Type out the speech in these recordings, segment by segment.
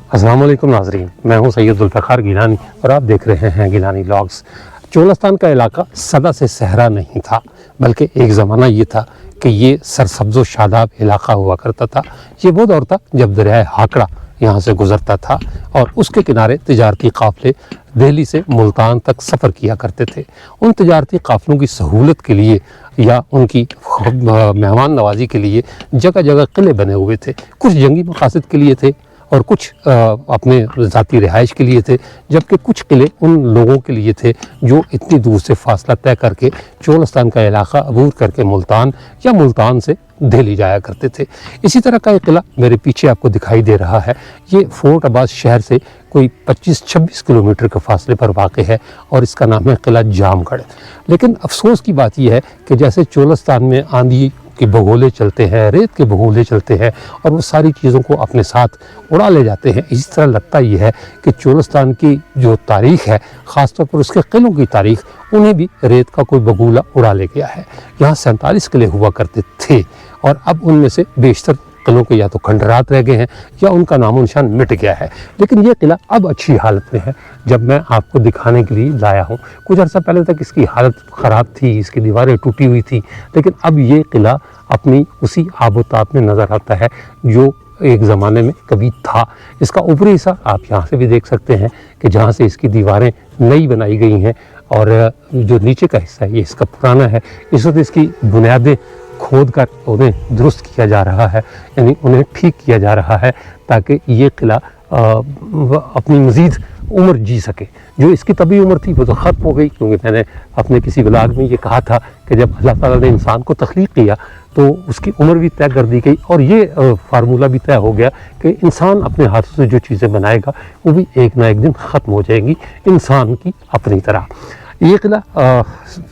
अस्सलाम वालेकुम नाज़रीन, मैं हूं सैयद ज़ुल्फ़िकार गिलानी और आप देख रहे हैं गिलानी व्लॉग्स। चोलस्तान का इलाका सदा से सहरा नहीं था, बल्कि एक ज़माना ये था कि ये सरसब्ज़ व शादाब इलाका हुआ करता था। ये वो दौर था जब दरियाए हाकड़ा यहाँ से गुज़रता था और उसके किनारे तिजारती काफ़िले दिल्ली से मुल्तान तक सफ़र किया करते थे। उन तिजारती काफ़िलों की सहूलत के लिए या उनकी मेहमान नवाजी के लिए जगह जगह किले बने हुए थे। कुछ जंगी मकासद के लिए थे और कुछ अपने ज़ाती रिहाइश के लिए थे, जबकि कुछ किले उन लोगों के लिए थे जो इतनी दूर से फासला तय करके चोलस्तान का इलाका अबूर करके मुल्तान या मुल्तान से दिल्ली जाया करते थे। इसी तरह का एक किला मेरे पीछे आपको दिखाई दे रहा है। ये फोर्ट अब्बास शहर से कोई 25-26 किलोमीटर के फासले पर वाक़ है और इसका नाम है किला जामगढ़। लेकिन अफसोस की बात यह है कि जैसे चोलस्तान में आंधी के भगोले चलते हैं, रेत के भगोले चलते हैं और वो सारी चीज़ों को अपने साथ उड़ा ले जाते हैं, इसी तरह लगता ये है कि चोलस्तान की जो तारीख़ है, ख़ास तौर पर उसके किलों की तारीख़, उन्हें भी रेत का कोई बगोला उड़ा ले गया है। यहाँ 47 किले हुआ करते थे और अब उनमें से बेशतर किलों के या तो खंडरात रह गए हैं या उनका नामो निशान मिट गया है। लेकिन ये किला अब अच्छी हालत में है। जब मैं आपको दिखाने के लिए लाया हूँ, कुछ अर्सा पहले तक इसकी हालत ख़राब थी, इसकी दीवारें टूटी हुई थी, लेकिन अब ये किला अपनी उसी आबोताब में नज़र आता है जो एक ज़माने में कभी था। इसका ऊपरी हिस्सा आप यहाँ से भी देख सकते हैं कि जहाँ से इसकी दीवारें नई बनाई गई हैं और जो नीचे का हिस्सा है ये इसका पुराना है। इस वक्त इसकी बुनियादें खोद कर उन्हें दुरुस्त किया जा रहा है, यानी उन्हें ठीक किया जा रहा है ताकि ये किला अपनी मज़ीद उम्र जी सके। जो इसकी तबी उम्र थी वो तो ख़त्म हो गई, क्योंकि मैंने अपने किसी व्लॉग में ये कहा था कि जब अल्लाह ताला ने इंसान को तख्लीक किया तो उसकी उम्र भी तय कर दी गई और ये फार्मूला भी तय हो गया कि इंसान अपने हाथों से जो चीज़ें बनाएगा वो भी एक ना एक दिन ख़त्म हो जाएंगी, इंसान की अपनी तरह। ये किला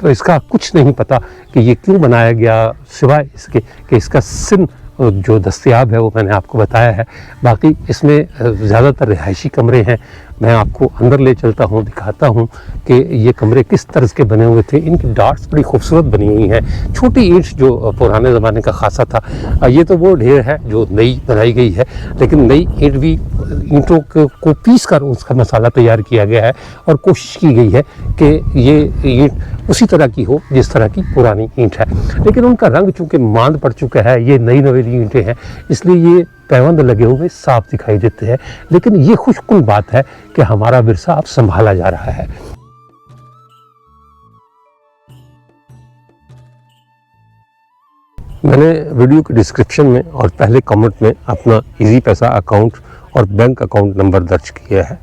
इसका कुछ नहीं पता कि ये क्यों बनाया गया, सिवाय इसके कि इसका सिन जो दस्तयाब है वो मैंने आपको बताया है। बाकी इसमें ज़्यादातर रिहायशी कमरे हैं। मैं आपको अंदर ले चलता हूँ, दिखाता हूँ कि ये कमरे किस तर्ज के बने हुए थे। इनकी डार्ट्स बड़ी खूबसूरत बनी हुई हैं। छोटी ईंट जो पुराने ज़माने का खासा था, ये तो वो ढेर है जो नई बनाई गई है, लेकिन नई ईंट भी ईंटों को पीस कर उसका मसाला तैयार किया गया है और कोशिश की गई है कि ये ईंट उसी तरह की हो जिस तरह की पुरानी ईंट है। लेकिन उनका रंग चूँकि मांद पड़ चुका है, ये नई नवेली ईंटें हैं, इसलिए ये पैबंद लगे हुए साफ दिखाई देते हैं। लेकिन ये खुशकुन बात है कि हमारा विरसा अब संभाला जा रहा है। मैंने वीडियो के डिस्क्रिप्शन में और पहले कमेंट में अपना इजी पैसा अकाउंट और बैंक अकाउंट नंबर दर्ज किया है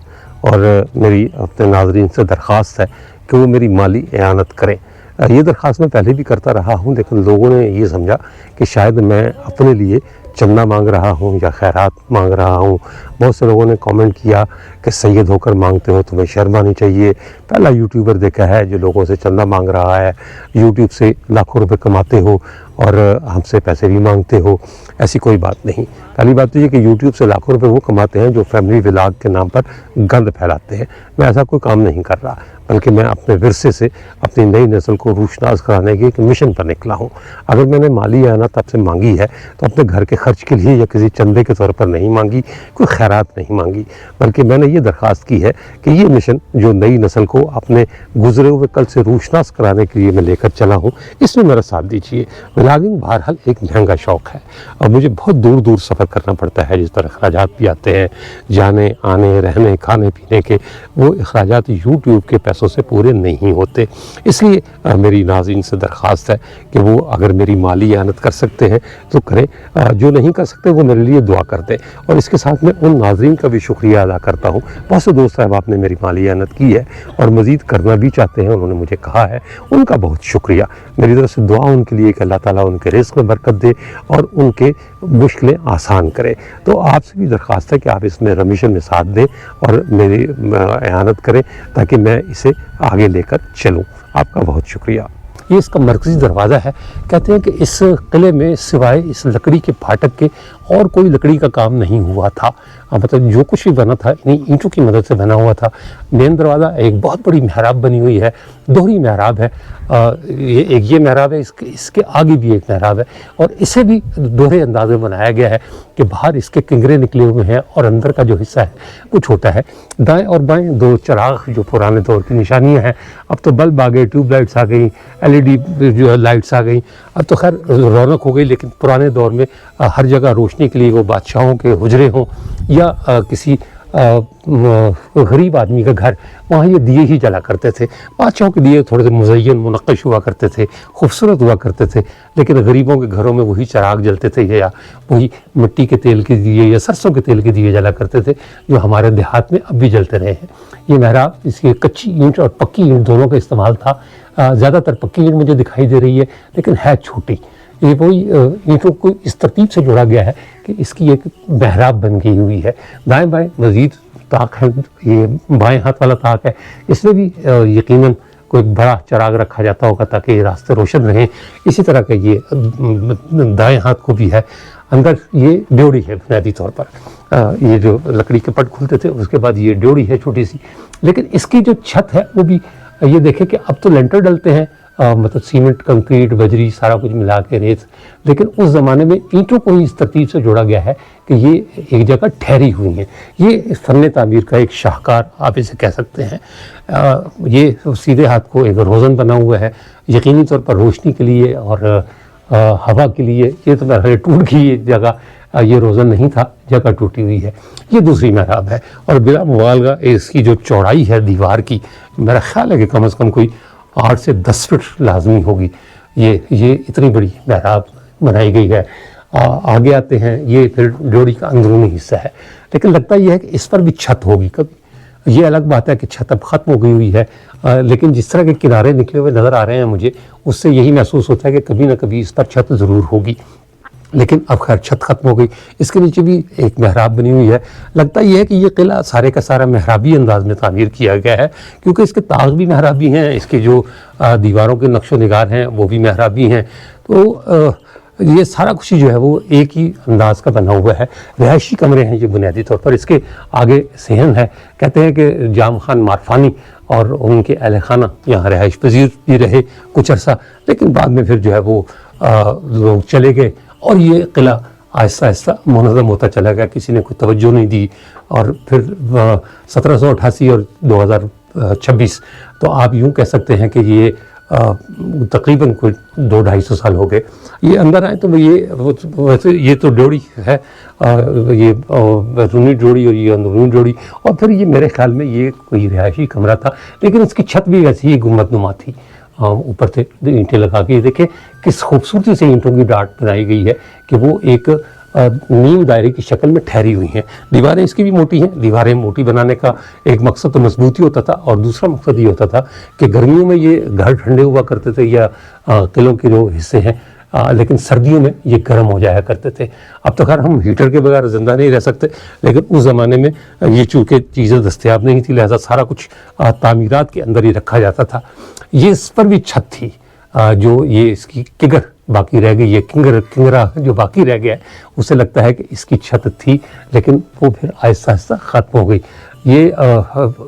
और मेरी अपने नाज़रीन से दरख्वास्त है कि वो मेरी माली एआनत करें। ये दरख्वास्त मैं पहले भी करता रहा हूँ, लेकिन लोगों ने ये समझा कि शायद मैं अपने लिए चंदा मांग रहा हूँ या खैरात मांग रहा हूँ। बहुत से लोगों ने कमेंट किया कि सैयद होकर मांगते हो, तुम्हें शर्म आनी चाहिए। पहला यूट्यूबर देखा है जो लोगों से चंदा मांग रहा है, यूट्यूब से लाखों रुपए कमाते हो और हमसे पैसे भी मांगते हो। ऐसी कोई बात नहीं। पहली बात तो ये कि यूट्यूब से लाखों रुपए वो कमाते हैं जो फैमिली व्लॉग के नाम पर गंद फैलाते हैं। मैं ऐसा कोई काम नहीं कर रहा, बल्कि मैं अपने विरसे से अपनी नई नस्ल को रूशनास कराने के एक मिशन पर निकला हूँ। अगर मैंने माली एआनत आपसे मांगी है तो अपने घर के खर्च के लिए या किसी चंदे के तौर पर नहीं मांगी, कोई खैरात नहीं मांगी, बल्कि मैंने ये दरख्वास्त की है कि ये मिशन जो नई नस्ल को अपने गुजरे हुए कल से रूशनास कराने के लिए मैं लेकर चला हूँ, इसमें मेरा साथ दीजिए। व्लॉगिंग बहरहाल एक महंगा शौक़ है और मुझे बहुत दूर दूर सफ़र करना पड़ता है, जिस पर अखराजात भी आते हैं, जाने आने रहने खाने पीने के। वो अखराजात यूट्यूब के पैसों से पूरे नहीं होते। इसलिए मेरी नाज़रीन से दरख्वास्त है कि वो अगर मेरी माली एआनत कर सकते हैं तो करें, जो नहीं कर सकते वो मेरे लिए दुआ कर दें। और इसके साथ मैं उन नाज़रीन का भी शुक्रिया अदा करता हूँ। बहुत से दोस्त साहब ने मेरी माली एआनत की है और मज़ीद करना भी चाहते हैं, उन्होंने मुझे कहा है, उनका बहुत शुक्रिया। मेरी तरफ से दुआ उनके लिए कि अल्लाह ताला उनके रिज़्क़ में बरकत दे और उनके मुश्किलें आसान करे। तो आपसे भी दरख्वास्त है कि आप इसमें रमिशन में साथ दें और मेरी एआनत करें ताकि मैं इसे आगे लेकर चलूँ। आपका बहुत शुक्रिया। ये इसका मरकज़ी दरवाज़ा है। कहते हैं कि इस किले में सिवाय इस लकड़ी के फाटक के और कोई लकड़ी का काम नहीं हुआ था। मतलब जो कुछ भी बना था इन्हीं ईंटों की मदद से बना हुआ था। मेन दरवाज़ा एक बहुत बड़ी मेहराब बनी हुई है, दोहरी मेहराब है। ये मेहराब है, इसके आगे भी एक मेहराब है और इसे भी दोहरे अंदाज में बनाया गया है कि बाहर इसके किंगरे निकले हुए हैं और अंदर का जो हिस्सा है वो छोटा है। दाएं और बाएं दो चिराग जो पुराने दौर की निशानियां हैं, अब तो बल्ब आ गए, ट्यूबलाइट्स आ गई, एलईडी जो लाइट्स आ गई, अब तो खैर रौनक हो गई। लेकिन पुराने दौर में हर जगह रोशनी के लिए वो बादशाहों के हुजरे हों या किसी गरीब आदमी का घर, वहाँ ये दिए ही जला करते थे। बादशाहों के दिए थोड़े से मुज़य्यन मुनक्कश हुआ करते थे, खूबसूरत हुआ करते थे, लेकिन गरीबों के घरों में वही चिराग जलते थे या वही मिट्टी के तेल के दिए या सरसों के तेल के दिए जला करते थे, जो हमारे देहात में अब भी जलते रहे हैं। ये मेहराब, इसकी कच्ची ईंट और पक्की ईंट दोनों का इस्तेमाल था। ज़्यादातर पक्की ईंट मुझे दिखाई दे रही है, लेकिन है छोटी। ये वही ईंटों को इस तरतीब से जोड़ा गया है कि इसकी एक मेहराब बन गई हुई है। दाएं बाएं मज़ीद ताक है, ये बाएं हाथ वाला ताक है, इसमें भी यकीनन कोई बड़ा चिराग रखा जाता होगा ताकि रास्ते रोशन रहें। इसी तरह का ये दाएं हाथ को भी है। अंदर ये ड्योढ़ी है बुनियादी तौर पर, ये जो लकड़ी के पट खुलते थे उसके बाद ये ड्योढ़ी है छोटी सी। लेकिन इसकी जो छत है वो भी ये देखें कि अब तो लेंटर डलते हैं, मतलब सीमेंट, कंक्रीट, बजरी, सारा कुछ मिला के रेत, लेकिन उस ज़माने में ईंटों को ही इस तरतीब से जोड़ा गया है कि ये एक जगह ठहरी हुई हैं। ये फ़न तामीर का एक शाहकार आप इसे कह सकते हैं। ये सीधे हाथ को एक रोज़न बना हुआ है, यकीनी तौर पर रोशनी के लिए और हवा के लिए। ये तो मेरा टूट गई ये जगह, ये रोज़न नहीं था, जगह टूटी हुई है। ये दूसरी मेहराब है और बिला मुबालगा इसकी जो चौड़ाई है दीवार की, मेरा ख्याल है कि कम से कम कोई 8 से 10 फीट लाजमी होगी। ये इतनी बड़ी मेहराब बनाई गई है। आगे आते हैं, ये फिर ड्योढ़ी का अंदरूनी हिस्सा है, लेकिन लगता यह है कि इस पर भी छत होगी कभी। ये अलग बात है कि छत अब ख़त्म हो गई हुई है, लेकिन जिस तरह के किनारे निकले हुए नज़र आ रहे हैं मुझे, उससे यही महसूस होता है कि कभी ना कभी इस पर छत ज़रूर होगी। लेकिन अब खैर छत ख़त्म हो गई। इसके नीचे भी एक मेहराब बनी हुई है। लगता यह है कि ये किला सारे का सारा मेहराबी अंदाज में तामीर किया गया है, क्योंकि इसके ताग भी मेहराबी हैं, इसके जो दीवारों के नक्शो निगार हैं वो भी मेहराबी हैं। तो ये सारा कुछ जो है वो एक ही अंदाज का बना हुआ है। रिहायशी कमरे हैं ये बुनियादी तौर पर। इसके आगे सहन है। कहते हैं कि जाम खान मारफानी और उनके अहल खाना यहाँ रिहाइश पजीर भी रहे कुछ अर्सा, लेकिन बाद में फिर जो है वो लोग चले गए और ये किला आहिस्ता आहिस्ता मुनज़्ज़म होता चला गया। किसी ने कोई तवज्जो नहीं दी और फिर 1788 और 2026, तो आप यूँ कह सकते हैं कि ये तकरीबन कोई 200-250 साल हो गए। ये अंदर आए तो वैसे ये तो ड्योढ़ी है, ये रूनी ड्योढ़ी और ये अंदरूनी ड्योढ़ी, और फिर ये मेरे ख्याल में ये कोई रिहायशी कमरा था, लेकिन इसकी छत भी वैसी ही गुंबदनुमा थी। ऊपर से ईंटें लगा के देखें किस खूबसूरती से ईंटों की डाट बनाई गई है कि वो एक नीम दायरे की शक्ल में ठहरी हुई हैं। दीवारें इसकी भी मोटी हैं। दीवारें मोटी बनाने का एक मकसद तो मजबूती होता था और दूसरा मकसद ये होता था कि गर्मियों में ये घर ठंडे हुआ करते थे या किलों के जो हिस्से हैं, लेकिन सर्दियों में ये गर्म हो जाया करते थे। अब तो खैर हम हीटर के बगैर ज़िंदा नहीं रह सकते, लेकिन उस ज़माने में ये चूँकि चीज़ें दस्तयाब नहीं थी, लिहाजा सारा कुछ तामीरात के अंदर ही रखा जाता था। ये इस पर भी छत थी, जो ये इसकी किगर बाकी रह गई, ये किंगरा जो बाकी रह गया है, उसे लगता है कि इसकी छत थी, लेकिन वो फिर आहिस्ता आहिस्ता ख़त्म हो गई। ये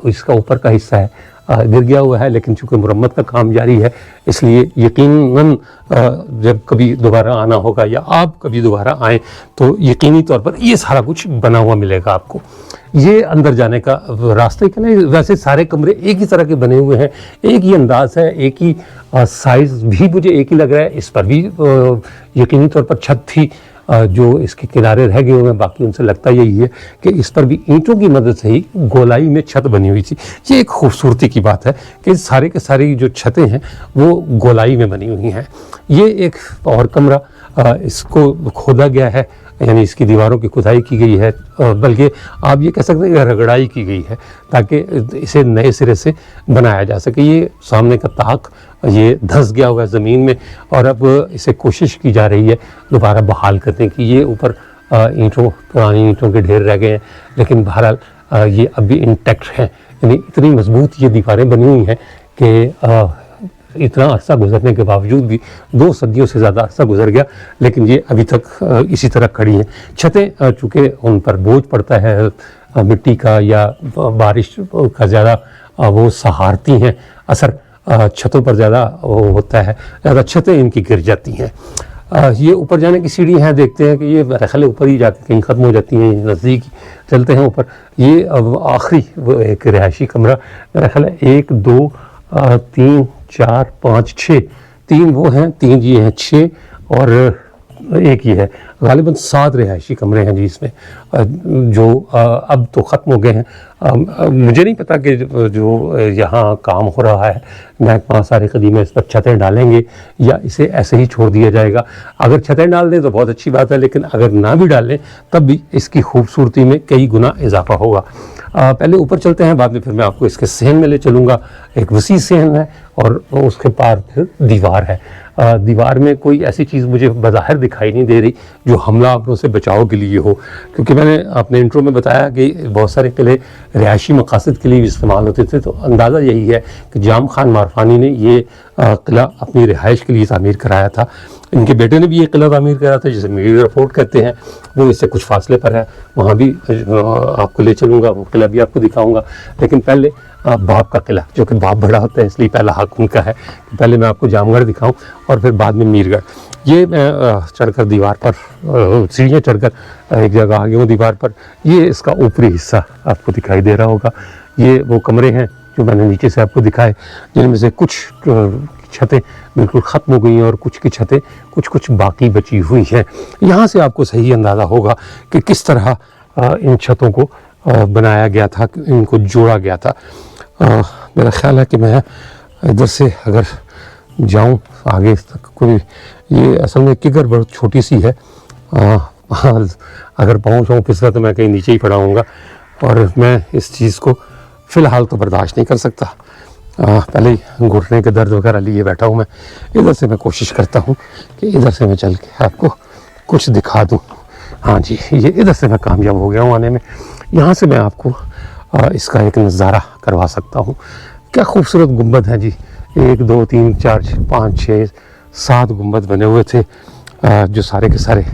इसका ऊपर का हिस्सा है गिर गया हुआ है, लेकिन चूँकि मुरम्मत का काम जारी है, इसलिए यकीनन जब कभी दोबारा आना होगा या आप कभी दोबारा आएँ तो यकीनी तौर पर ये सारा कुछ बना हुआ मिलेगा आपको। ये अंदर जाने का रास्ते के लिए वैसे सारे कमरे एक ही तरह के बने हुए हैं, एक ही अंदाज है, एक ही साइज़ भी मुझे एक ही लग रहा है। इस पर भी यकीनी तौर पर छत थी, जो इसके किनारे रह गए हुए हैं, बाकी उनसे लगता यही है कि इस पर भी ईंटों की मदद से ही गोलाई में छत बनी हुई थी। ये एक खूबसूरती की बात है कि सारे के सारी जो छतें हैं वो गोलाई में बनी हुई हैं। ये एक और कमरा, इसको खोदा गया है, यानी इसकी दीवारों की खुदाई की गई है, बल्कि आप ये कह सकते हैं कि रगड़ाई की गई है ताकि इसे नए सिरे से बनाया जा सके। ये सामने का ताक ये धंस गया हुआ है ज़मीन में और अब इसे कोशिश की जा रही है दोबारा बहाल करने की। ये ऊपर पुरानी ईंटों के ढेर रह गए हैं, लेकिन बहरहाल ये अब भी इंटैक्ट हैं, यानी इतनी मजबूत ये दीवारें बनी हुई हैं कि इतना अरसा गुजरने के बावजूद भी 2 सदियों से ज़्यादा अरसा गुजर गया, लेकिन ये अभी तक इसी तरह खड़ी हैं। छतें चूँकि उन पर बोझ पड़ता है मिट्टी का या बारिश का ज़्यादा वो सहारती हैं, असर छतों पर ज़्यादा वो होता है, ज़्यादा छतें इनकी गिर जाती हैं। ये ऊपर जाने की सीढ़ी हैं, देखते हैं कि ये मेरे ख्याल ऊपर ही जाके कहीं ख़त्म हो जाती हैं, नज़दीक ही चलते हैं ऊपर। ये अब आखिरी वो एक रिहायशी कमरा मेरा ख्याल है 1 2 3 4 5 6, 3 वो हैं, 3 ये हैं, 6 और एक ही है। गालिबन 7 रिहायशी कमरे हैं जी इसमें, जो अब तो ख़त्म हो गए हैं। मुझे नहीं पता कि जो यहाँ काम हो रहा है महकमा सारे कदीम इस पर छतें डालेंगे या इसे ऐसे ही छोड़ दिया जाएगा। अगर छतें डाल दें तो बहुत अच्छी बात है, लेकिन अगर ना भी डालें तब भी इसकी खूबसूरती में कई गुना इजाफा होगा। पहले ऊपर चलते हैं, बाद में फिर मैं आपको इसके सहन में ले चलूँगा। एक वसी सहन है और उसके पार फिर दीवार है। दीवार में कोई ऐसी चीज़ मुझे बज़ाहिर दिखाई नहीं दे रही जो हमलावरों से बचाव के लिए हो, क्योंकि मैंने अपने इंट्रो में बताया कि बहुत सारे किले रिहायशी मकासद के लिए भी इस्तेमाल होते थे। तो अंदाज़ा यही है कि जाम खान मारफानी ने ये किला अपनी रिहाइश के लिए तामीर कराया था। इनके बेटे ने भी ये किला तामीर कराया था, जिसे मीर रिपोर्ट कहते हैं, वो इससे कुछ फासले पर है। वहाँ भी आपको ले चलूँगा, वो किला भी आपको दिखाऊँगा। लेकिन पहले बाप का किला, जो कि बाप बड़ा होता है इसलिए पहला हक उनका है कि पहले मैं आपको जामगढ़ दिखाऊं और फिर बाद में मीरगढ़। ये मैं चढ़कर दीवार पर सीढ़ियाँ चढ़कर एक जगह आ गया हूँ दीवार पर। ये इसका ऊपरी हिस्सा आपको दिखाई दे रहा होगा। ये वो कमरे हैं जो मैंने नीचे से आपको दिखाए, जिनमें से कुछ छतें बिल्कुल ख़त्म हो गई हैं और कुछ की छतें कुछ बाकी बची हुई हैं। यहाँ से आपको सही अंदाज़ा होगा कि किस तरह इन छतों को बनाया गया था, इनको जोड़ा गया था। मेरा ख्याल है कि मैं इधर से अगर जाऊं आगे तक, कोई ये असल में किगर बहुत छोटी सी है, अगर पहुंचाऊं फिसला तो मैं कहीं नीचे ही पड़ा हूँगा और मैं इस चीज़ को फ़िलहाल तो बर्दाश्त नहीं कर सकता। पहले ही घुटने के दर्द वगैरह लिए बैठा हूँ मैं। इधर से मैं कोशिश करता हूँ कि इधर से मैं चल के आपको कुछ दिखा दूँ। हाँ जी, ये इधर से मैं कामयाब हो गया हूँ आने में। यहाँ से मैं आपको इसका एक नज़ारा करवा सकता हूँ। क्या खूबसूरत गुंबद हैं जी, 1 2 3 4 5 6 7 गुंबद बने हुए थे, जो सारे के सारे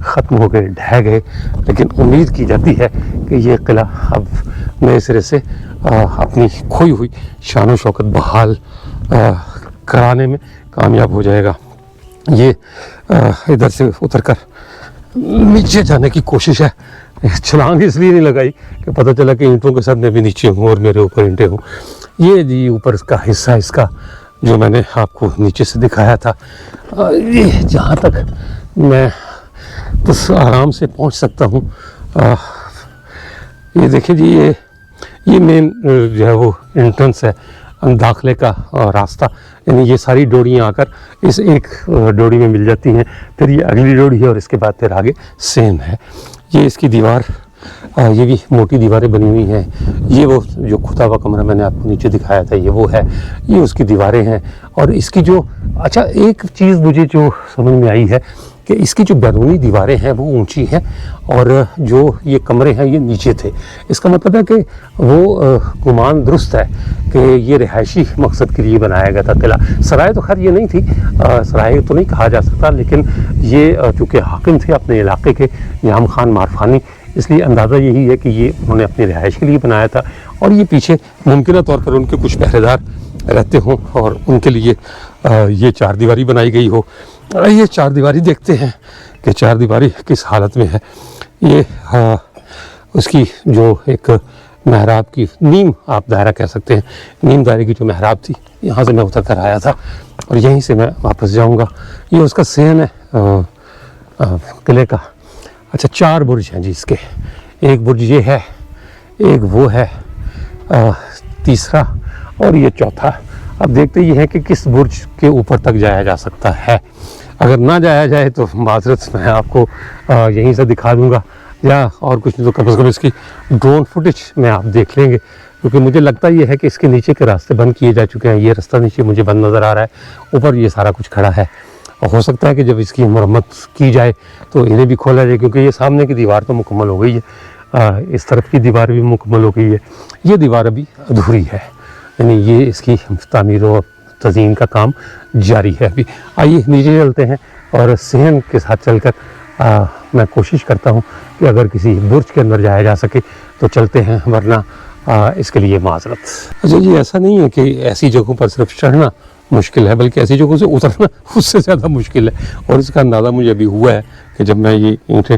ख़त्म हो गए, ढह गए। लेकिन उम्मीद की जाती है कि ये किला अब नए सिरे से अपनी खोई हुई शान शौकत बहाल कराने में कामयाब हो जाएगा। ये इधर से उतरकर नीचे जाने की कोशिश है। छलांग इसलिए नहीं लगाई कि पता चला कि ईंटों के साथ मैं भी नीचे हूँ और मेरे ऊपर ईंटें हूँ। ये जी ऊपर का हिस्सा इसका जो मैंने आपको नीचे से दिखाया था, ये जहाँ तक मैं बस आराम से पहुँच सकता हूँ। ये देखिए जी, ये मेन जो है वो एंट्रेंस है, दाखिले का रास्ता। यानी ये सारी डोरियाँ आकर इस एक डोरी में मिल जाती हैं, फिर ये अगली डोरी है और इसके बाद फिर आगे सेम है। ये इसकी दीवार, ये भी मोटी दीवारें बनी हुई हैं। ये वो जो खुदा हुआ कमरा मैंने आपको नीचे दिखाया था, ये वो है, ये उसकी दीवारें हैं। और इसकी जो अच्छा एक चीज़ मुझे जो समझ में आई है कि इसकी जो बैरूनी दीवारें हैं वो ऊंची हैं और जो ये कमरे हैं ये नीचे थे। इसका मतलब है कि वो गुमान दुरुस्त है कि ये रिहायशी मकसद के लिए बनाया गया था किला। सराय तो खैर ये नहीं थी, सराय तो नहीं कहा जा सकता, लेकिन ये चूँकि हाकिम थे अपने इलाके के, जाम खान मारफानी, इसलिए अंदाज़ा यही है कि ये उन्होंने अपनी रिहाइश के लिए बनाया था। और ये पीछे मुमकिन तौर पर उनके कुछ पहरेदार रहते हों और उनके लिए ये चारदीवारी बनाई गई हो। ये चारदीवारी देखते हैं कि चारदीवारी किस हालत में है। ये उसकी जो एक महराब की नीम आप दायरा कह सकते हैं, नीम दायरे की जो महराब थी, यहाँ से मैं उतर कर आया था और यहीं से मैं वापस जाऊँगा। ये उसका सहन है किले का। अच्छा, 4 बुर्ज हैं जी इसके। एक बुर्ज ये है, एक वो है, तीसरा और ये चौथा। अब देखते ये है कि किस बुर्ज के ऊपर तक जाया जा सकता है। अगर ना जाया जाए तो माजरत मैं आपको यहीं से दिखा दूंगा, या और कुछ नहीं तो कम से कम इसकी ड्रोन फुटेज में आप देख लेंगे, क्योंकि मुझे लगता ये है कि इसके नीचे के रास्ते बंद किए जा चुके हैं। ये रास्ता नीचे मुझे बंद नज़र आ रहा है, ऊपर ये सारा कुछ खड़ा है। और हो सकता है कि जब इसकी मरम्मत की जाए तो इन्हें भी खोला जाए, क्योंकि ये सामने की दीवार तो मुकम्मल हो गई है, इस तरफ की दीवार भी मुकम्मल हो गई है, ये दीवार अभी अधूरी है। यानी ये इसकी तामीर व तज़ीन का काम जारी है अभी। आइए नीचे चलते हैं और सहन के साथ चलकर मैं कोशिश करता हूँ कि अगर किसी बुर्ज के अंदर जाया जा सके तो चलते हैं, वरना इसके लिए माजरत। अच्छा जी, ऐसा नहीं है कि ऐसी जगहों पर सिर्फ चढ़ना मुश्किल है, बल्कि ऐसी जगहों से उतरना उससे ज़्यादा मुश्किल है। और इसका अंदाज़ा मुझे अभी हुआ है कि जब मैं ये ईंटें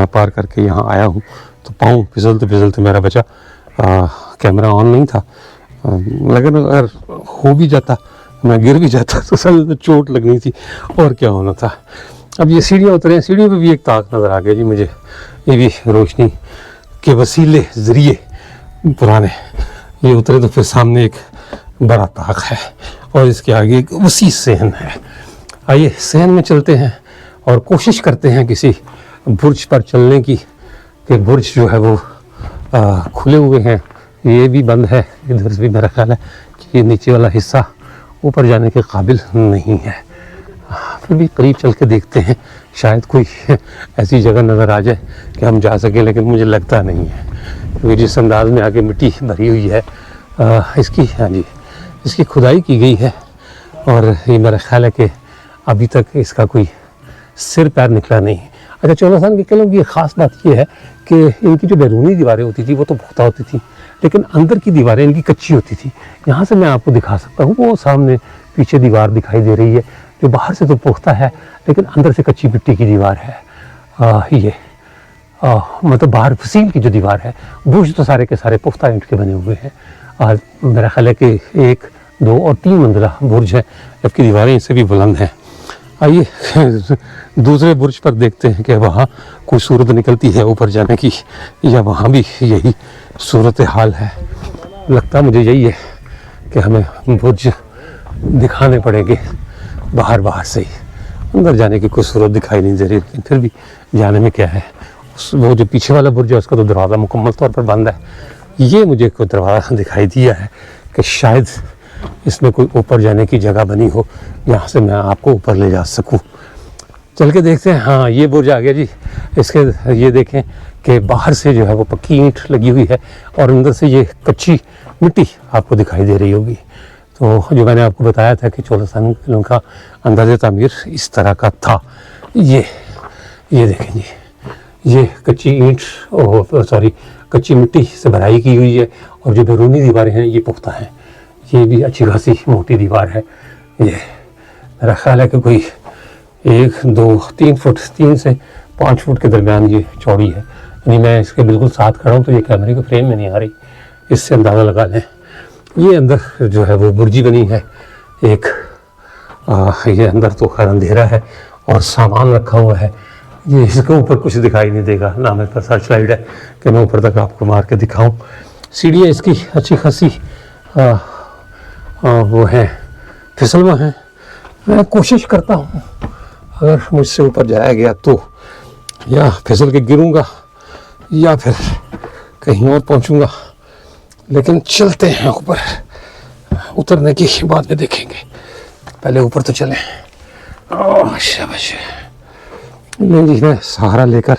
पार करके यहाँ आया हूँ तो पाँव फिसलते फिसलते मेरा बचा। कैमरा ऑन नहीं था, लेकिन अगर हो भी जाता, मैं गिर भी जाता तो सर तो चोट लगनी थी और क्या होना था। अब ये सीढ़ियाँ उतरे हैं, सीढ़ियों पे भी एक ताक नज़र आ गया जी मुझे। ये भी रोशनी के वसीले ज़रिए पुराने ये उतरे तो फिर सामने एक बड़ा ताक है और इसके आगे एक वसी सहन है। आइए सहन में चलते हैं और कोशिश करते हैं किसी बुर्ज पर चलने की, कि बुर्ज जो है वो खुले हुए हैं, ये भी बंद है, इधर से भी मेरा ख्याल है कि ये नीचे वाला हिस्सा ऊपर जाने के काबिल नहीं है। फिर भी करीब चल के देखते हैं, शायद कोई ऐसी जगह नज़र आ जाए कि हम जा सकें, लेकिन मुझे लगता नहीं है, क्योंकि जिस अंदाज में आगे मिट्टी भरी हुई है इसकी, हाँ जी, इसकी खुदाई की गई है और ये मेरा ख्याल है कि अभी तक इसका कोई सिर पैर निकला नहीं। अच्छा, चौलास्थान के किलों की एक ख़ास बात यह है कि इनकी जो बैरूनी दीवारें होती थी वो तो पुख्ता होती थी, लेकिन अंदर की दीवारें इनकी कच्ची होती थी। यहाँ से मैं आपको दिखा सकता हूँ, वो सामने पीछे दीवार दिखाई दे रही है जो बाहर से तो पुख्ता है लेकिन अंदर से कच्ची मिट्टी की दीवार है। मतलब बाहर फसील की जो दीवार है, बुर्ज तो सारे के सारे पुख्ता ईंट के बने हुए हैं और मेरा ख्याल है कि 1, 2 और 3 मंजिला बुर्ज है, जबकि दीवारें इससे भी बुलंद हैं। आइए दूसरे बुर्ज पर देखते हैं कि वहाँ कोई सूरत निकलती है ऊपर जाने की, या वहाँ भी यही सूरत हाल है। लगता मुझे यही है कि हमें बुर्ज दिखाने पड़ेंगे बाहर से ही, अंदर जाने की कोई सूरत दिखाई नहीं दे रही, लेकिन फिर भी जाने में क्या है। वो जो पीछे वाला बुर्ज है उसका तो दरवाज़ा मुकम्मल तौर पर बंद है। ये मुझे कोई दरवाज़ा दिखाई दिया है कि शायद इसमें कोई ऊपर जाने की जगह बनी हो, यहाँ से मैं आपको ऊपर ले जा सकूँ। चल के देखते हैं। हाँ, ये बुर्ज आ गया जी। इसके ये देखें कि बाहर से जो है वो पक्की ईंट लगी हुई है और अंदर से ये कच्ची मिट्टी आपको दिखाई दे रही होगी। तो जो मैंने आपको बताया था कि चौलास्थान किलों का अंदाज़े तामीर इस तरह का था। ये देखें जी, ये कच्ची ईंट कच्ची मिट्टी से भराई की हुई है और जो बैरूनी दीवारें हैं ये पुख्ता हैं। ये भी अच्छी खासी मोटी दीवार है। ये मेरा ख्याल है कि कोई 1, 2, 3 फुट, 3 से 5 फुट के दरमियान ये चौड़ी है। यानी मैं इसके बिल्कुल साथ खड़ा हूँ तो ये कैमरे के फ्रेम में नहीं आ रही, इससे अंदाज़ा लगा लें। ये अंदर जो है वो बुर्जी बनी है एक। ये अंदर तो खैर अंधेरा है और सामान रखा हुआ है। ये इसके ऊपर कुछ दिखाई नहीं देगा ना, मेरे पास सर्च लाइट है कि मैं ऊपर तक आपको मार के दिखाऊं। सीढ़ियाँ इसकी अच्छी खासी वो हैं, फिसलवा हैं। मैं कोशिश करता हूँ अगर मुझसे ऊपर जाया गया तो या फिसल के गिरूंगा या फिर कहीं और पहुँचूंगा, लेकिन चलते हैं ऊपर। उतरने की बाद में देखेंगे, पहले ऊपर तो चलें। शाबाश। नहीं जी, मैं सहारा लेकर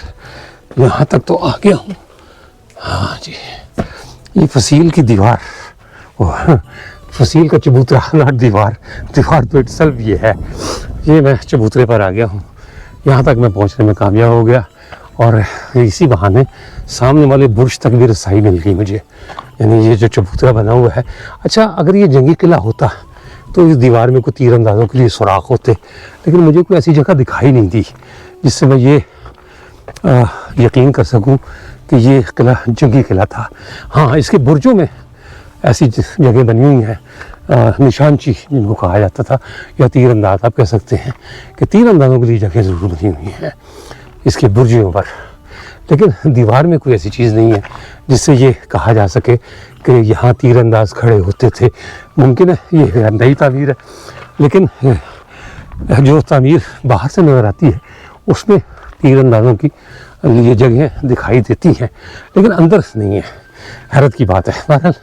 यहाँ तक तो आ गया हूँ। हाँ जी, ये फसील की दीवार, फसील का चबूतरा, नॉट दीवार तो इटसेल्फ ये है। ये मैं चबूतरे पर आ गया हूँ, यहाँ तक मैं पहुँचने में कामयाब हो गया और इसी बहाने सामने वाले बुर्ज तक भी रसाई मिल गई मुझे। यानी ये जो चबूतरा बना हुआ है, अच्छा अगर ये जंगी किला होता तो इस दीवार में कोई तीरंदाजों के लिए सुराख होते, लेकिन मुझे कोई ऐसी जगह दिखाई नहीं दी जिससे मैं ये यकीन कर सकूं कि ये किला जंगी किला था। हाँ, इसके बुर्जों में ऐसी जगह बनी हुई हैं, निशानची जिनको कहा जाता था, या तीरंदाज आप कह सकते हैं कि तीरंदाजों के लिए जगह ज़रूर बनी हुई हैं इसके बुर्जों पर, लेकिन दीवार में कोई ऐसी चीज़ नहीं है जिससे ये कहा जा सके कि यहाँ तीरंदाज खड़े होते थे। मुमकिन है ये नई तामीर है, लेकिन जो तामीर बाहर से नज़र आती है उसमें तीरंदाजों की ये जगहें दिखाई देती हैं, लेकिन अंदर नहीं है। हैरत की बात है। बहरहाल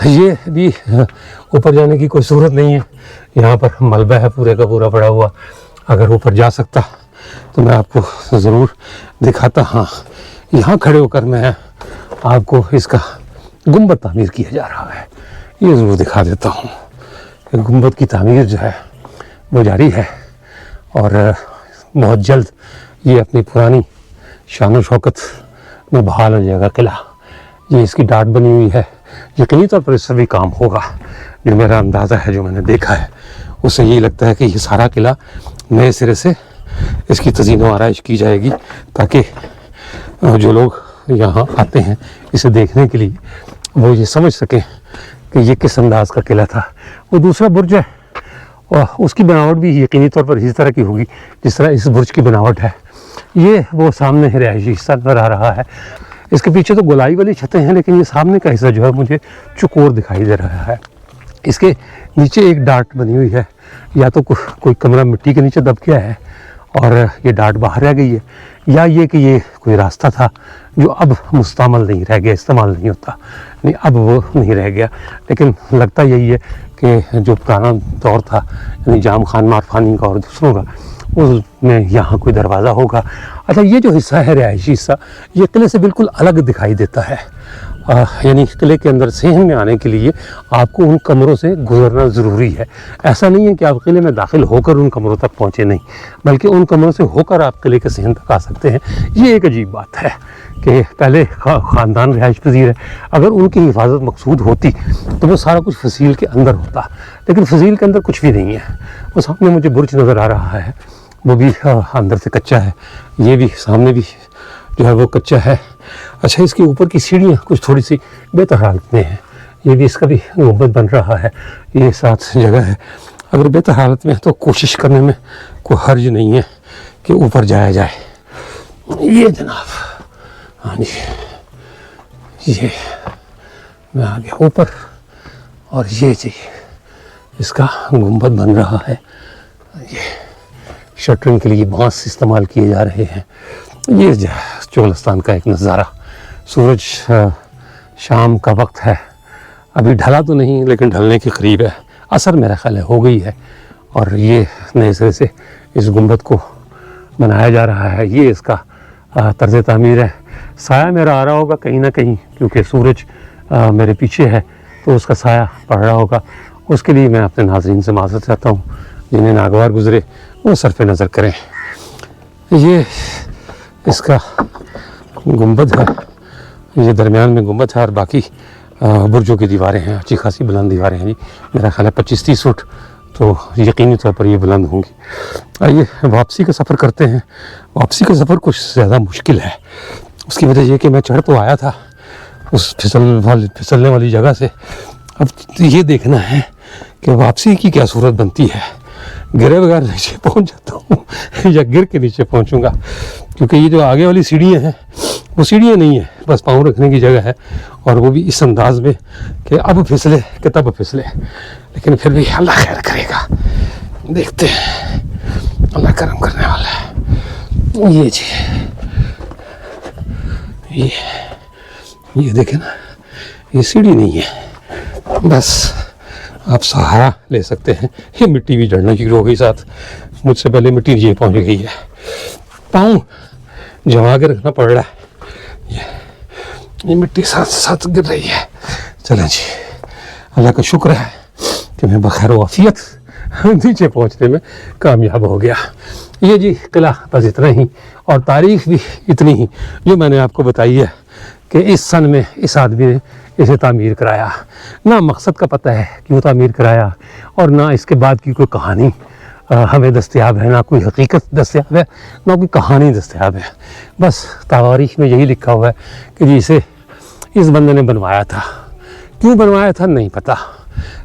ये भी ऊपर जाने की कोई सूरत नहीं है। यहाँ पर मलबा है पूरे का पूरा पड़ा हुआ। अगर ऊपर जा सकता तो मैं आपको ज़रूर दिखाता। हाँ, यहाँ खड़े होकर मैं आपको इसका गुंबद तामीर किया जा रहा है, ये ज़रूर दिखा देता हूँ। गुंबद की तामीर जो है वो जारी है और बहुत जल्द ये अपनी पुरानी शान शौकत में बहाल हो जाएगा किला। ये इसकी डाट बनी हुई है, यकीनी तौर पर इससे भी काम होगा। जो मेरा अंदाज़ा है, जो मैंने देखा है, उससे यही लगता है कि ये सारा किला नए सिरे से इसकी तज़ीन व आराइश की जाएगी, ताकि जो लोग यहाँ आते हैं इसे देखने के लिए वो ये समझ सकें कि ये किस अंदाज का किला था। वो दूसरा बुर्ज है और उसकी बनावट भी यकीनी तौर पर इसी तरह की होगी जिस तरह इस बुर्ज की बनावट है। ये वो सामने रिहायशी हिस्सा नज़र आ रहा है। इसके पीछे तो गोलाई वाली छतें हैं, लेकिन ये सामने का हिस्सा जो है मुझे चुकोर दिखाई दे रहा है। इसके नीचे एक डाट बनी हुई है, या तो कोई कमरा मिट्टी के नीचे दब गया है और ये डाट बाहर रह गई है, या ये कि ये कोई रास्ता था जो अब मुस्तमल नहीं रह गया, इस्तेमाल नहीं होता, नहीं अब वो नहीं रह गया। लेकिन लगता यही है कि जो पुराना दौर था, यानी जाम खान मारफानी का और दूसरों का, उसमें यहाँ कोई दरवाज़ा होगा। अच्छा, ये जो हिस्सा है रिहायशी हिस्सा, ये किले से बिल्कुल अलग दिखाई देता है। यानी किले के अंदर सहन में आने के लिए आपको उन कमरों से गुजरना ज़रूरी है। ऐसा नहीं है कि आप किले में दाखिल होकर उन कमरों तक पहुँचे, नहीं, बल्कि उन कमरों से होकर आप किले के सहन तक आ सकते हैं। ये एक अजीब बात है कि पहले ख़ानदान रिहाइश पजीर है, अगर उनकी हिफाजत मकसूद होती तो वो सारा कुछ फसील के अंदर होता, लेकिन फसील के अंदर कुछ भी नहीं है। वो सामने मुझे बुर्ज नज़र आ रहा है, वो भी अंदर से कच्चा है, ये भी सामने भी जो है वो कच्चा है। अच्छा, इसके ऊपर की सीढ़ियाँ कुछ थोड़ी सी बेहतर हालत में है, ये भी इसका भी गुंबद बन रहा है। ये साथ जगह है, अगर बेहतर हालत में है तो कोशिश करने में कोई हर्ज नहीं है कि ऊपर जाया जाए। ये जनाब, हाँ जी, ये मैं आ गया ऊपर और ये जी इसका गुंबद बन रहा है। ये शटरिंग के लिए बांस इस्तेमाल किए जा रहे हैं। ये चोलस्तान का एक नज़ारा। सूरज शाम का वक्त है, अभी ढला तो नहीं लेकिन ढलने के करीब है, असर मेरा ख्याल है हो गई है। और ये नए सिरे से इस गुंबद को बनाया जा रहा है। ये इसका तर्ज तामीर है। साया मेरा आ रहा होगा कहीं ना कहीं, क्योंकि सूरज मेरे पीछे है तो उसका साया पड़ रहा होगा। उसके लिए मैं अपने नाज़रीन से माज़रत चाहता हूँ, जिन्हें नागवार गुज़रे वो सरफ़ नज़र करें। ये इसका गुंबद है, ये दरमियान में गुंबद है और बाकी बुर्जों की दीवारें हैं, अच्छी खासी बुलंद दीवारें हैं जी। मेरा ख्याल है 25-30 फुट तो यकीनी तौर पर ये बुलंद होंगी। आइए वापसी का सफ़र करते हैं। वापसी का सफ़र कुछ ज़्यादा मुश्किल है। उसकी वजह यह कि मैं चढ़ तो आया था उस फिसलने वाली जगह से, अब ये देखना है कि वापसी की क्या सूरत बनती है। गिरे बगैर नीचे पहुंच जाता हूँ या गिर के नीचे पहुंचूंगा, क्योंकि ये जो आगे वाली सीढ़ियाँ हैं वो सीढ़ियाँ नहीं है, बस पाँव रखने की जगह है, और वो भी इस अंदाज में कि अब फिसले कि तब फिसले। लेकिन फिर भी अल्लाह खैर करेगा, देखते हैं, अल्लाह करम करने वाला है। ये जी ये देखें ना, ये सीढ़ी नहीं है, बस आप सहारा ले सकते हैं। ये मिट्टी भी जड़ना शुरू हो गई, साथ मुझसे पहले मिट्टी नीचे पहुंच गई है, पाँव जमा के रखना पड़ रहा है। ये मिट्टी साथ साथ गिर रही है। चलें जी, अल्लाह का शुक्र है कि मैं बखैर वाफियत नीचे पहुंचने में कामयाब हो गया। ये जी किला बस इतना ही, और तारीख भी इतनी ही जो मैंने आपको बताई है कि इस सन में इस आदमी ने इसे तामीर कराया। ना मकसद का पता है क्यों तामीर कराया, और ना इसके बाद की कोई कहानी हमें दस्तयाब है, ना कोई हकीकत दस्तयाब है, ना कोई कहानी दस्तयाब है। बस तारीख में यही लिखा हुआ है कि जी इसे इस बंदे ने बनवाया था। क्यों बनवाया था नहीं पता,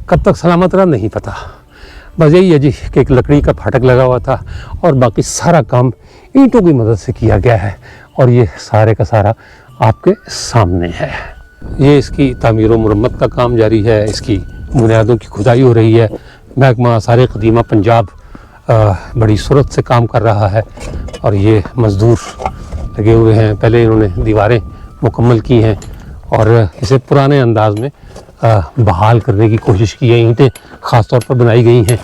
कब तक सलामत रहा नहीं पता। बस यही है जी कि एक लकड़ी का फाटक लगा हुआ था और बाकी सारा काम ईंटों की मदद से किया गया है, और ये सारे का सारा आपके सामने है। ये इसकी तामीर व मुरम्मत का काम जारी है, इसकी बुनियादों की खुदाई हो रही है। महकमा आसार क़दीमा पंजाब बड़ी सूरत से काम कर रहा है, और ये मज़दूर लगे हुए हैं। पहले इन्होंने दीवारें मुकम्मल की हैं और इसे पुराने अंदाज में बहाल करने की कोशिश की है। ईंटें ख़ास तौर पर बनाई गई हैं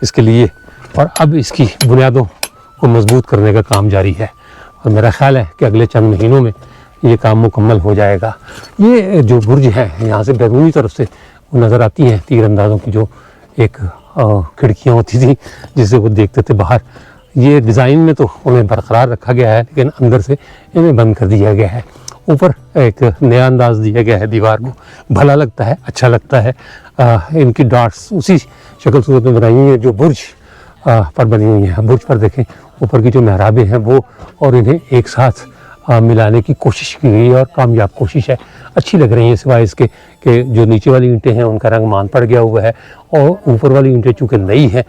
इसके लिए, और अब इसकी बुनियादों को मजबूत करने का काम जारी है, और मेरा ख्याल है कि अगले चंद महीनों में ये काम मुकम्मल हो जाएगा। ये जो बुर्ज है यहाँ से बैरूनी तरफ से वो नज़र आती हैं तीरंदाज़ों की जो एक खिड़कियाँ होती थी जिससे वो देखते थे बाहर। ये डिज़ाइन में तो उन्हें बरकरार रखा गया है, लेकिन अंदर से इन्हें बंद कर दिया गया है। ऊपर एक नया अंदाज दिया गया है दीवार को, भला लगता है, अच्छा लगता है। इनकी डॉट्स उसी शक्ल सूरत में बनाई हुई है जो बुर्ज पर बनी हुई है। बुर्ज पर देखें ऊपर की जो मेहराबें हैं वो, और इन्हें एक साथ मिलाने की कोशिश की गई है और कामयाब कोशिश है। अच्छी लग रही हैं, सिवाय इसके कि जो नीचे वाली ईंटें हैं उनका रंग मान पड़ गया हुआ है, और ऊपर वाली ईंटें चूँकि नई हैं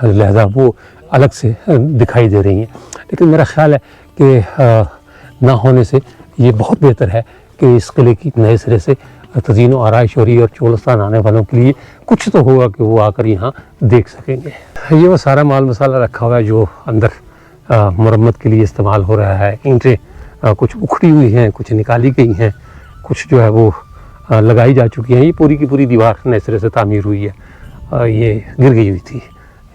लिहाजा वो अलग से दिखाई दे रही हैं। लेकिन मेरा ख़्याल है कि ना होने से ये बहुत बेहतर है कि इस किले की नए सिरे से तज़ीन व आराइश हो रही है, और चोलस्तान आने वालों के लिए कुछ तो होगा कि वो आकर यहाँ देख सकेंगे। ये वो सारा माल मसाला रखा हुआ है जो अंदर मुरम्मत के लिए इस्तेमाल हो रहा है। ईंटें कुछ उखड़ी हुई हैं, कुछ निकाली गई हैं, कुछ जो है वो लगाई जा चुकी हैं। ये पूरी की पूरी दीवार नए सिरे से तामीर हुई है। ये गिर गई हुई थी,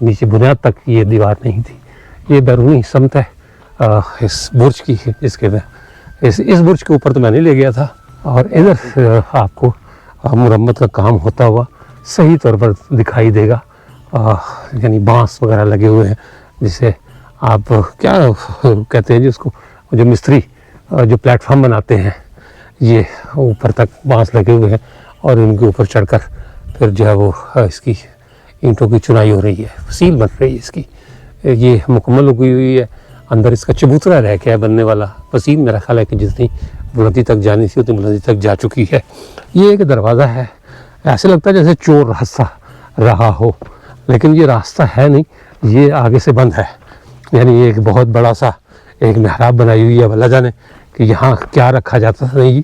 नीचे बुनियाद तक ये दीवार नहीं थी। ये बैरूनी समत है इस बुर्ज की, इसके इस बुर्ज के ऊपर तो मैं नहीं ले गया था। और इधर आपको मुरम्मत का काम होता हुआ सही तौर पर दिखाई देगा, यानी बांस वगैरह लगे हुए हैं, जिसे आप क्या कहते हैं जिसको, जो मिस्त्री जो प्लेटफॉर्म बनाते हैं, ये ऊपर तक बांस लगे हुए हैं और इनके ऊपर चढ़कर फिर जो है वो इसकी ईंटों की चुनाई हो रही है, सील बन रही है इसकी। ये मुकम्मल हो गई हुई है। अंदर इसका चबूतरा रह गया है बनने वाला। वसीम मेरा ख्याल है कि जितनी बुलंदी तक जानी थी उतनी बुलंदी तक जा चुकी है। ये एक दरवाज़ा है, ऐसे लगता है जैसे चोर रास्ता रहा हो, लेकिन ये रास्ता है नहीं, ये आगे से बंद है। यानी एक बहुत बड़ा सा एक मेहराब बनाई हुई है, भला जाने कि यहाँ क्या रखा जाता था। नहीं,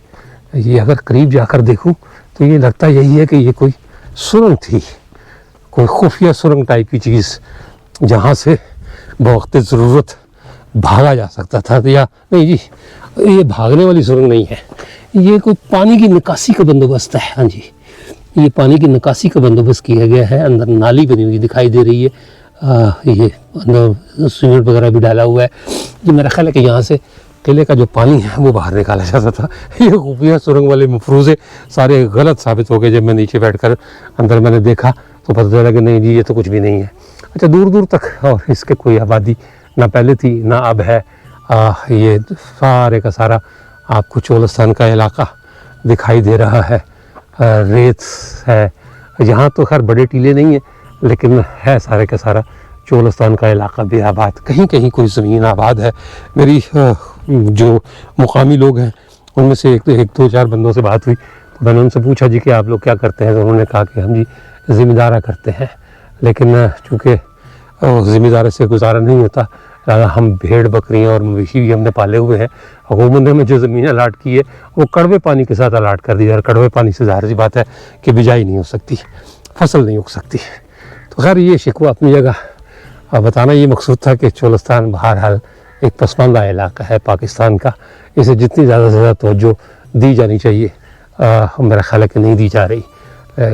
ये अगर करीब जाकर देखूँ तो ये लगता यही है कि ये कोई सुरंग थी, कोई खुफिया सुरंग टाइप की चीज़, जहाँ से बवक्त ज़रूरत भागा जा सकता था। या नहीं जी, ये भागने वाली सुरंग नहीं है, ये कोई पानी की निकासी का बंदोबस्त है। हाँ जी, ये पानी की निकासी का बंदोबस्त किया गया है। अंदर नाली बनी हुई दिखाई दे रही है, ये अंदर सीमेंट वगैरह भी डाला हुआ है। ये मेरा ख्याल है कि यहाँ से किले का जो पानी है वो बाहर निकाला जाता था। ये खुफिया सुरंग वाले मफरूज़े सारे गलत साबित हो गए। जब मैं नीचे बैठकर अंदर मैंने देखा तो पता चला कि नहीं जी, ये तो कुछ भी नहीं है। अच्छा, दूर दूर तक और इसके कोई आबादी ना पहले थी ना अब है। ये सारे का सारा आपको चोलस्तान का इलाका दिखाई दे रहा है। रेत है यहाँ, तो खैर बड़े टीले नहीं हैं, लेकिन है सारे का सारा चोलस्तान का इलाका भी आबाद। कहीं कहीं कोई ज़मीन आबाद है। मेरी जो मुकामी लोग हैं उनमें से एक दो चार बंदों से बात हुई, तो मैंने उनसे पूछा जी कि आप लोग क्या करते हैं, तो उन्होंने कहा कि हम जी ज़िम्मेदारा करते हैं, लेकिन चूँकि ज़िम्मेदारी से गुजारा नहीं होता, हम भेड़ बकरियाँ और मवेशी भी हमने पाले हुए हैं। हुकूमत ने हमें जो ज़मीन अलाट की है वो कड़वे पानी के साथ अलाट कर दी है, और कड़वे पानी से ज़ाहिर सी बात है कि बिजाई नहीं हो सकती, फसल नहीं उग सकती। तो खैर ये शिकवा अपनी जगह, बताना ये मकसूद था कि चोलस्तान बहरहाल एक पसमानदा इलाका है पाकिस्तान का। इसे जितनी ज़्यादा से ज़्यादा तवज्जो दी जानी चाहिए, मेरा ख्याल है कि नहीं दी जा रही।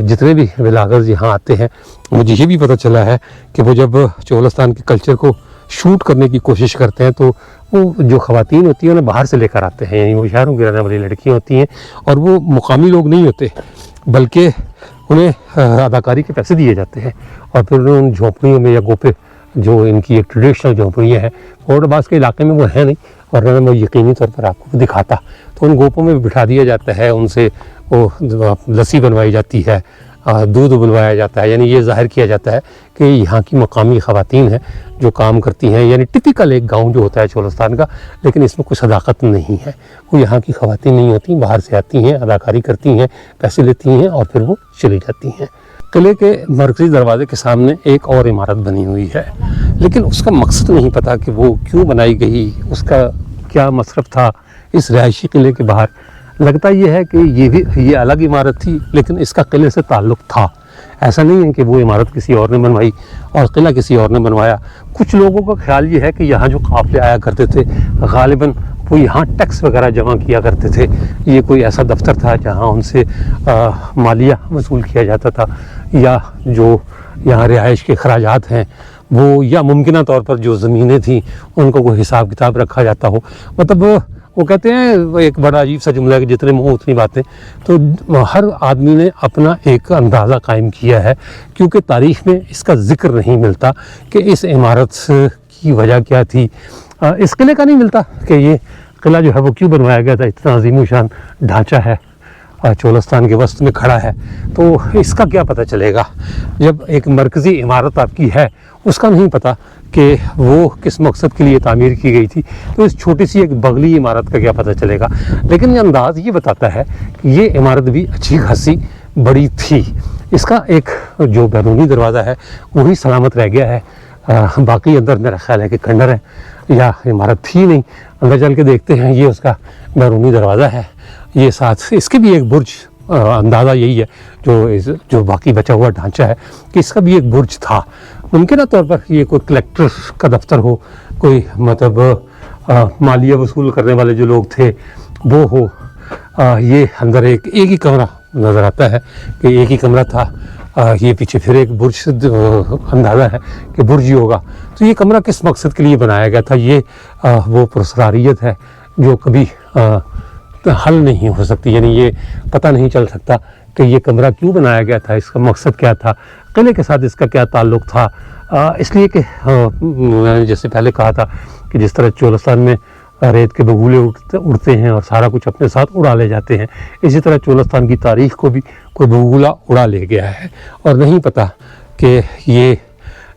जितने भी व्लॉगर्स यहाँ आते हैं, मुझे ये भी पता चला है कि वो जब चोलस्तान के कल्चर को शूट करने की कोशिश करते हैं तो वो जो ख़वातीन होती हैं उन्हें बाहर से लेकर आते हैं, यानी वो शहरों की रहने वाली लड़कियाँ होती हैं, और वो मुकामी लोग नहीं होते, बल्कि उन्हें अदाकारी के पैसे दिए जाते हैं, और फिर उन्हें उन झोंपड़ियों में या गोपे, जो इनकी एक ट्रेडिशनल झोंपड़ियाँ हैं, कोट अब्बास के इलाके में वो है नहीं, और मैं यकीनी तौर पर आपको दिखाता, तो उन गोपों में बिठा दिया जाता है, उनसे वो लस्सी बनवाई जाती है, दूध बनवाया जाता है। यानी ये ज़ाहिर किया जाता है कि यहाँ की मकामी ख़वातीन हैं जो काम करती हैं, यानी टिपिकल एक गांव जो होता है चोलस्तान का, लेकिन इसमें कोई सदाकत नहीं है। वो यहाँ की ख़वातीन नहीं होती, बाहर से आती हैं, अदाकारी करती हैं, पैसे लेती हैं और फिर वो चली जाती हैं। किले के मरकज़ी दरवाज़े के सामने एक और इमारत बनी हुई है, लेकिन उसका मकसद नहीं पता कि वो क्यों बनाई गई, उसका क्या मसरफ़ था इस रिहायशी किले के बाहर। लगता ये है कि ये अलग इमारत थी, लेकिन इसका किले से ताल्लुक़ था। ऐसा नहीं है कि वो इमारत किसी और ने बनवाई और किला किसी और ने बनवाया। कुछ लोगों का ख्याल ये है कि यहाँ जो काफ़िले आया करते थे, गालिबन वो यहाँ टैक्स वगैरह जमा किया करते थे। ये कोई ऐसा दफ्तर था जहाँ उनसे मालिया वसूल किया जाता था, या जो यहाँ रिहाइश के खराजात हैं वो, या मुमकिन तौर पर जो ज़मीनें थी उनको कोई हिसाब किताब रखा जाता हो। मतलब वो कहते हैं, वो एक बड़ा अजीब सा जुमला है कि जितने मुँह उतनी बातें। तो हर आदमी ने अपना एक अंदाज़ा कायम किया है, क्योंकि तारीख़ में इसका ज़िक्र नहीं मिलता कि इस इमारत की वजह क्या थी। इस किले का नहीं मिलता कि ये किला जो है वो क्यों बनवाया गया था, इतना अजीम शान ढांचा है, चोलस्तान के वस्त में खड़ा है, तो इसका क्या पता चलेगा जब एक मरकज़ी इमारत आपकी है, उसका नहीं पता कि वो किस मकसद के लिए तामीर की गई थी। तो इस छोटी सी एक बगली इमारत का क्या पता चलेगा। लेकिन ये अंदाज़ ये बताता है कि ये इमारत भी अच्छी खासी बड़ी थी। इसका एक जो बैरूनी दरवाज़ा है वही सलामत रह गया है, बाकी अंदर मेरा ख्याल है कि खंडर है या इमारत थी नहीं। अंदर चल के देखते हैं, ये उसका बैरूनी दरवाज़ा है, ये साथ इसके भी एक बुर्ज, अंदाज़ा यही है जो बाकी बचा हुआ ढांचा है कि इसका भी एक बुर्ज था। मुमकिन तौर पर ये कोई कलेक्टर का दफ्तर हो, कोई मतलब मालिया वसूल करने वाले जो लोग थे वो हो। ये अंदर एक ही कमरा नज़र आता है कि एक ही कमरा था। ये पीछे फिर एक बुर्ज, अंदाज़ा है कि बुर्ज ही होगा। तो ये कमरा किस मकसद के लिए बनाया गया था, ये वो पुरस्कारियत है जो कभी हल नहीं हो सकती। यानी ये पता नहीं चल सकता कि ये कमरा क्यों बनाया गया था, इसका मकसद क्या था, किले के साथ इसका क्या ताल्लुक़ था। इसलिए कि मैंने जैसे पहले कहा था कि जिस तरह चोलस्तान में रेत के बगुले उड़ते हैं और सारा कुछ अपने साथ उड़ा ले जाते हैं, इसी तरह चोलस्तान की तारीख़ को भी कोई बगुला उड़ा ले गया है। और नहीं पता कि ये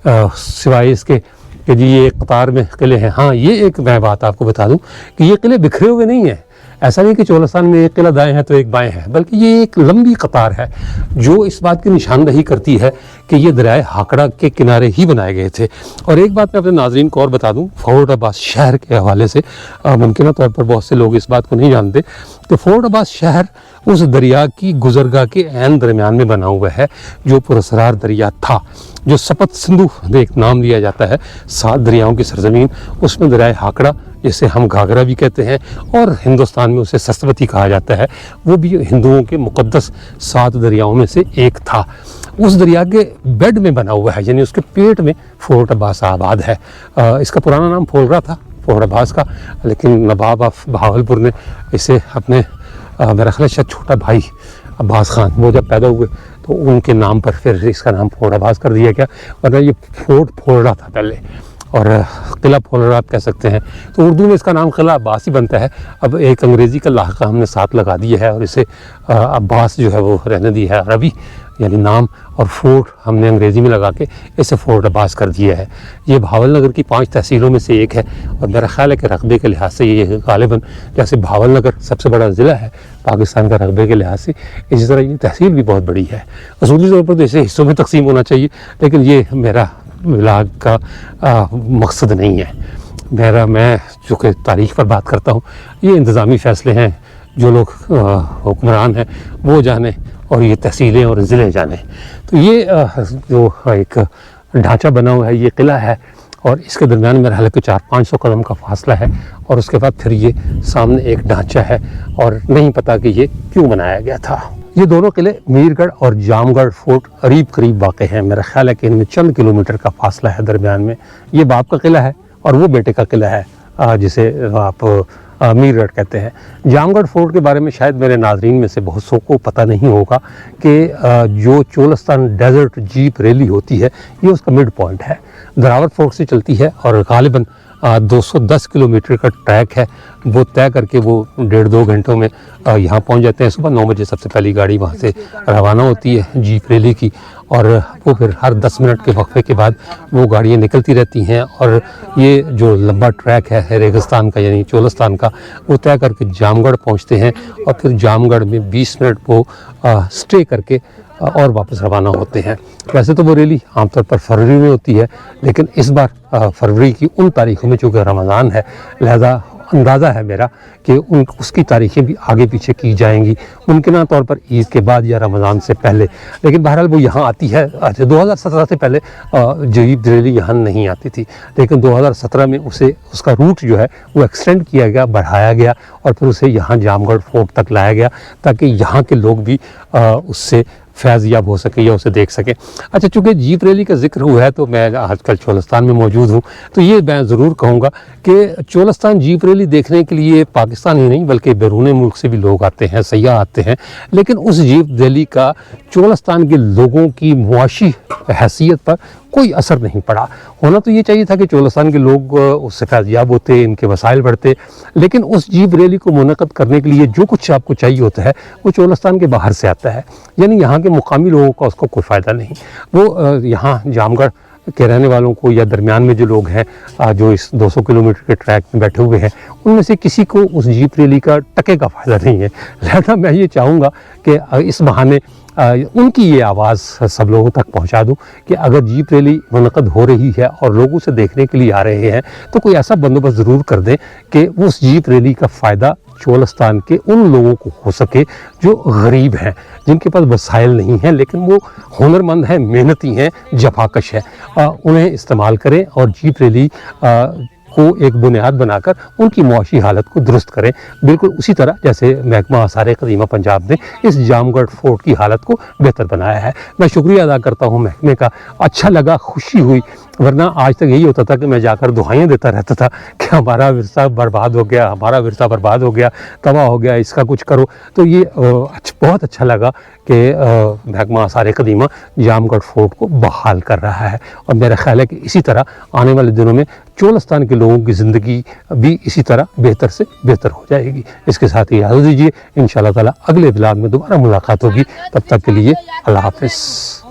सिवाय इसके कि जी ये एक कतार में किले हैं। हाँ, ये एक मैं बात आपको बता दूं कि ये किले बिखरे हुए नहीं हैं। ऐसा नहीं कि चोलस्तान में एक किला दाएं है तो एक बाएं है, बल्कि ये एक लंबी कतार है जो इस बात की निशानदही करती है कि ये दरियाए हाकड़ा के किनारे ही बनाए गए थे। और एक बात मैं अपने नाज़रीन को और बता दूं, फोर्ट अब्बास शहर के हवाले से मुमकिन तौर पर बहुत से लोग इस बात को नहीं जानते कि फोर्ट अब्बास शहर उस दरिया की गुजरगाह के ऐन दरमियान में बना हुआ है जो पुरस्कार दरिया था, जो सपत सिंधु एक नाम दिया जाता है, 7 दरियाओं की सरजमीन। उसमें दरियाए हाकड़ा, जिसे हम घाघरा भी कहते हैं, और हिंदुस्तान में उसे सरस्वती कहा जाता है, वो भी हिंदुओं के मुक़द्दस 7 दरियाओं में से एक था। उस दरिया के बेड में बना हुआ है, यानी उसके पेट में फोर्ट अब्बास आबाद है। इसका पुराना नाम फोलरा था, फोर्ट अब्बास का, लेकिन नवाब ऑफ बहावलपुर ने इसे अपने मेरा ख्याल शायद छोटा भाई अब्बास खान, वो जब पैदा हुए तो उनके नाम पर फिर इसका नाम फोर्ट अब्बास कर दिया गया, वरना ये फोर्ट फोलरा था पहले, और किला फोलरा आप कह सकते हैं। तो उर्दू में इसका नाम किला अब्बास ही बनता है। अब एक अंग्रेज़ी का लाहका हमने साथ लगा दिया है और इसे अब्बास जो है वो रहने दी है अरबी यानी नाम, और फोर्ट हमने अंग्रेज़ी में लगा के इसे फोर्ट अब्बास कर दिया है। ये भावल नगर की 5 तहसीलों में से एक है, और मेरा ख्याल है कि रकबे के लिहाज से ये गालिबन, जैसे भावल नगर सबसे बड़ा ज़िला है पाकिस्तान का रकबे के लिहाज से, इसी तरह ये तहसील भी बहुत बड़ी है। असूली तौर पर तो इसे हिस्सों में तकसीम होना चाहिए, लेकिन ये मेरा व्लॉग का मकसद नहीं है। मैं चूँकि तारीख़ पर बात करता हूँ, ये इंतज़ामी फ़ैसले हैं, जो लोग हुक्मरान हैं वो जाने और ये तहसीलें और ज़िले जाने। तो ये जो एक ढांचा बना हुआ है, ये किला है, और इसके दरमियान मेरा हाल 400-500 कदम का फासला है, और उसके बाद फिर ये सामने एक ढांचा है, और नहीं पता कि ये क्यों बनाया गया था। ये दोनों किले मीरगढ़ और जामगढ़ फोर्ट करीब करीब वाक़ हैं। मेरा ख्याल है कि इनमें चंद किलोमीटर का फासला है दरमियान में। ये बाप का किला है और वो बेटे का किला है, जिसे आप मीरगढ़ कहते हैं। जामगढ़ फोर्ट के बारे में शायद मेरे नाजरीन में से बहुत सौ को पता नहीं होगा कि जो चोलस्तान डेजर्ट जीप रैली होती है, ये उसका मिड पॉइंट है। दरावर फोर्ट से चलती है और गालिबन 210 किलोमीटर का ट्रैक है, वो तय करके वो 1.5-2 घंटों में यहाँ पहुँच जाते हैं। सुबह 9 बजे सबसे पहली गाड़ी वहाँ से रवाना होती है जीप रैली की, और वो फिर हर 10 मिनट के वक्फे के बाद वो गाड़ियाँ निकलती रहती हैं, और ये जो लंबा ट्रैक है रेगिस्तान का यानी चोलस्तान का, वो तय करके जामगढ़ पहुँचते हैं, और फिर जामगढ़ में 20 मिनट वो स्टे करके और वापस रवाना होते हैं। वैसे तो वो रैली आमतौर पर फरवरी में होती है, लेकिन इस बार फरवरी की उन तारीखों में चूँकि रमज़ान है, लिहाजा अंदाज़ा है मेरा कि उसकी तारीखें भी आगे पीछे की जाएंगी, मुमकिन तौर पर ईद के बाद या रमज़ान से पहले। लेकिन बहरहाल वो यहाँ आती है। 2017 से पहले जीप रैली यहाँ नहीं आती थी, लेकिन 2017 में उसका रूट जो है वो एक्सटेंड किया गया, बढ़ाया गया, और फिर उसे यहाँ जामगढ़ फोर्ट तक लाया गया, ताकि यहाँ के लोग भी उससे फैज़ याब हो सके या उसे देख सके। अच्छा, चूँकि जीप रैली का जिक्र हुआ है तो मैं आजकल चोलस्तान में मौजूद हूँ, तो ये मैं ज़रूर कहूँगा कि चोलस्तान जीप रैली देखने के लिए पाकिस्तान ही नहीं बल्कि बैरून मुल्क से भी लोग आते हैं, सयाह आते हैं। लेकिन उस जीप रैली का चोलस्तान के लोगों की मुआशी हैसियत पर कोई असर नहीं पड़ा। होना तो ये चाहिए था कि चोलस्तान के लोग उससे फैज़याब होते, इनके वसाइल बढ़ते, लेकिन उस जीप रैली को मुनक़्क़द करने के लिए जो कुछ आपको चाहिए होता है वो चोलस्तान के बाहर से आता है, यानी यहाँ के मुकामी लोगों का उसको कोई फ़ायदा नहीं। वो यहाँ जामगढ़ के रहने वालों को या दरमियान में जो लोग हैं जो इस 200 किलोमीटर के ट्रैक में बैठे हुए हैं, उनमें से किसी को उस जीप रैली का टके का फ़ायदा नहीं है। लिहाजा मैं ये चाहूँगा कि इस बहाने उनकी ये आवाज़ सब लोगों तक पहुंचा दूं कि अगर जीप रैली मुनक़्क़द हो रही है और लोग उसे देखने के लिए आ रहे हैं तो कोई ऐसा बंदोबस्त ज़रूर कर दें कि उस जीप रैली का फ़ायदा चोलस्तान के उन लोगों को हो सके जो गरीब हैं, जिनके पास वसाइल नहीं हैं, लेकिन वो हुनरमंद हैं, मेहनती हैं, जफाकश हैं। उन्हें इस्तेमाल करें और जीप रैली को एक बुनियाद बनाकर उनकी मुआशी हालत को दुरुस्त करें, बिल्कुल उसी तरह जैसे महकमा आसार क़दीमा पंजाब ने इस जामगढ़ फोर्ट की हालत को बेहतर बनाया है। मैं शुक्रिया अदा करता हूँ महकमे का। अच्छा लगा, खुशी हुई, वरना आज तक यही होता था कि मैं जाकर दुआएं देता रहता था कि हमारा विरसा बर्बाद हो गया, हमारा विरसा बर्बाद हो गया, तबाह हो गया, इसका कुछ करो। तो ये बहुत अच्छा लगा कि महकमा आसार क़दीमा जामगढ़ फोर्ट को बहाल कर रहा है, और मेरा ख्याल है कि इसी तरह आने वाले दिनों में चोलस्तान के लोगों की ज़िंदगी भी इसी तरह बेहतर से बेहतर हो जाएगी। इसके साथ ही इजाज़त दीजिए, इंशाअल्लाह ताला अगले व्लॉग में दोबारा मुलाकात होगी। तब तक के लिए अल्लाह हाफ़िज़।